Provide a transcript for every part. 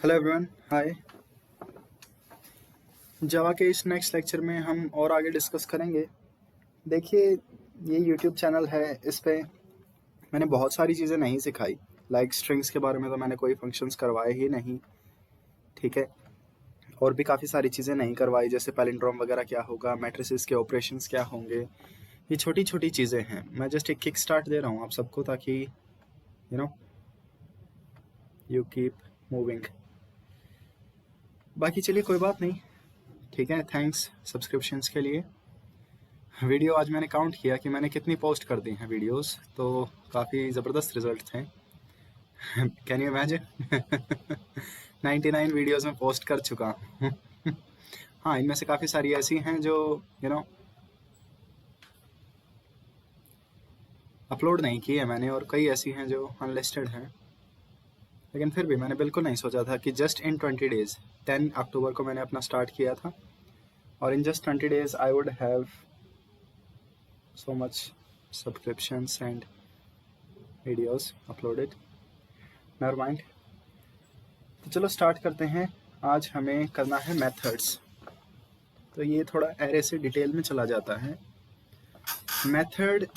Hello everyone, हाय। जावा के इस next lecture में हम और आगे डिस्कस करेंगे। देखिए, ये यूट्यूब चैनल है, इस पे मैंने बहुत सारी चीज़ें नहीं सिखाई। लाइक स्ट्रिंग्स के बारे में तो मैंने कोई फंक्शंस करवाए ही नहीं, ठीक है। और भी काफ़ी सारी चीज़ें नहीं करवाई, जैसे पैलिंड्रोम वगैरह क्या होगा, मैट्रिसेस के ऑपरेशंस क्या होंगे। ये छोटी छोटी चीज़ें हैं। मैं जस्ट एक किक स्टार्ट दे रहा हूँ आप सबको, ताकि यू कीप मूविंग। बाकी चलिए, कोई बात नहीं, ठीक है। थैंक्स सब्सक्रिप्शंस के लिए। वीडियो आज मैंने काउंट किया कि मैंने कितनी पोस्ट कर दी हैं वीडियोस, तो काफ़ी ज़बरदस्त रिजल्ट थे। कैन यू इमेजिन 99 वीडियोस में पोस्ट कर चुका हूँ। हाँ, इनमें से काफ़ी सारी ऐसी हैं जो अपलोड नहीं की है मैंने, और कई ऐसी हैं जो अनलिस्टेड हैं। लेकिन फिर भी मैंने बिल्कुल नहीं सोचा था कि जस्ट इन 20 डेज़, 10 अक्टूबर को मैंने अपना स्टार्ट किया था, और in just 20 days I would have so much subscriptions and videos uploaded. Never mind. तो चलो स्टार्ट करते हैं। आज हमें करना है मेथड्स। तो ये थोड़ा एरे से डिटेल में चला जाता है। मेथड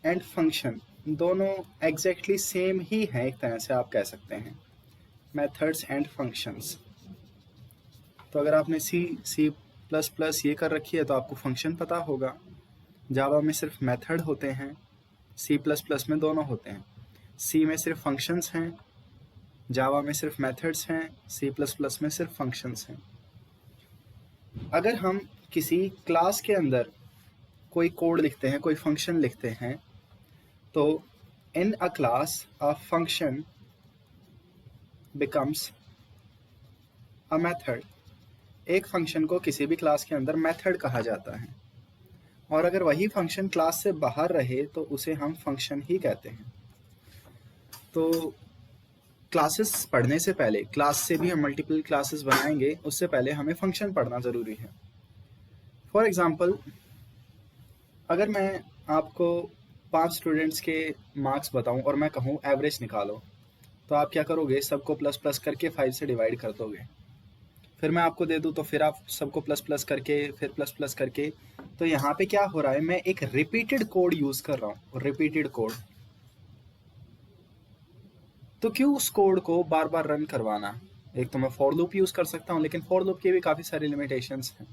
एंड फंक्शन दोनों एग्जैक्टली सेम ही हैं, एक तरह से आप कह सकते हैं, मेथड्स एंड फंक्शंस। तो अगर आपने सी प्लस प्लस ये कर रखी है तो आपको फंक्शन पता होगा। जावा में सिर्फ मेथड होते हैं, सी प्लस प्लस में दोनों होते हैं। सी में सिर्फ फंक्शंस हैं, जावा में सिर्फ मेथड्स हैं, सी प्लस प्लस में सिर्फ फंक्शंस हैं। अगर हम किसी क्लास के अंदर कोई कोड लिखते हैं, कोई फंक्शन लिखते हैं, तो in a class a function becomes a method. एक फंक्शन को किसी भी क्लास के अंदर मेथड कहा जाता है, और अगर वही फंक्शन क्लास से बाहर रहे तो उसे हम फंक्शन ही कहते हैं। तो क्लासेस पढ़ने से पहले, क्लास से भी हम मल्टीपल क्लासेस बनाएंगे, उससे पहले हमें फंक्शन पढ़ना ज़रूरी है। फॉर एग्ज़ाम्पल, अगर मैं आपको 5 स्टूडेंट्स के मार्क्स बताऊं और मैं कहूं एवरेज निकालो, तो आप क्या करोगे? सबको प्लस प्लस करके 5 से डिवाइड कर दोगे। फिर मैं आपको दे दूं तो फिर आप सबको प्लस प्लस करके, फिर प्लस प्लस करके। तो यहाँ पे क्या हो रहा है? मैं एक रिपीटेड कोड यूज़ कर रहा हूँ, रिपीटेड कोड। तो क्यों उस कोड को बार बार रन करवाना? एक तो मैं फॉर लूप यूज कर सकता हूं, लेकिन फॉर लूप के भी काफी सारी लिमिटेशंस हैं।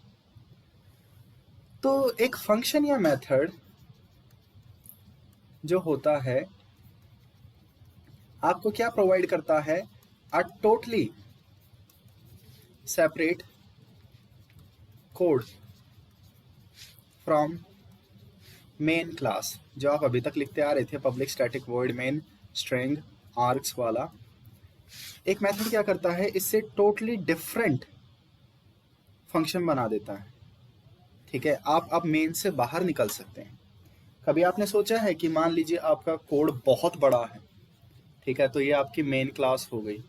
तो एक फंक्शन या मेथड जो होता है, आपको क्या प्रोवाइड करता है? A totally separate code from main class, जो आप अभी तक लिखते आ रहे थे, public static void main string arcs वाला। एक मेथड क्या करता है? इससे टोटली डिफरेंट फंक्शन बना देता है, ठीक है। आप अब मेन से बाहर निकल सकते हैं। कभी आपने सोचा है कि मान लीजिए आपका कोड बहुत बड़ा है, ठीक है, तो ये आपकी मेन क्लास हो गई।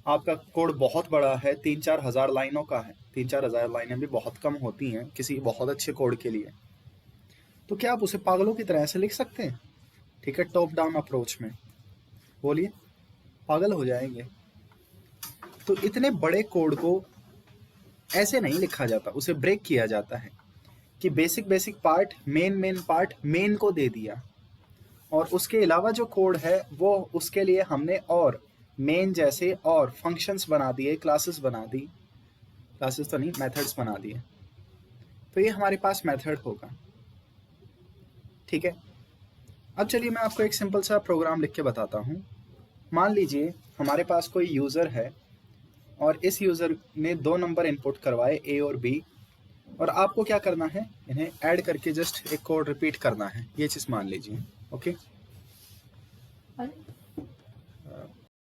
आपका कोड बहुत बड़ा है, 3-4 हज़ार लाइनों का है। 3-4 हज़ार लाइनें भी बहुत कम होती हैं किसी बहुत अच्छे कोड के लिए। तो क्या आप उसे पागलों की तरह से लिख सकते हैं? ठीक है, टॉप डाउन अप्रोच में। बोलिए, पागल हो जाएंगे। तो इतने बड़े कोड को ऐसे नहीं लिखा जाता, उसे ब्रेक किया जाता है कि basic basic part, main part main को दे दिया, और उसके अलावा जो कोड है वो उसके लिए हमने और मेन जैसे और फंक्शंस बना दिए, क्लासेस बना दी, क्लासेस तो नहीं, मेथड्स बना दिए। तो ये हमारे पास मेथड होगा, ठीक है। अब चलिए मैं आपको एक सिंपल सा प्रोग्राम लिख के बताता हूँ। मान लीजिए हमारे पास कोई यूज़र है, और इस यूज़र ने 2 नंबर इनपुट करवाए, ए और बी, और आपको क्या करना है? इन्हें ऐड करके जस्ट एक कोड रिपीट करना है। ये चीज़ मान लीजिए, ओके।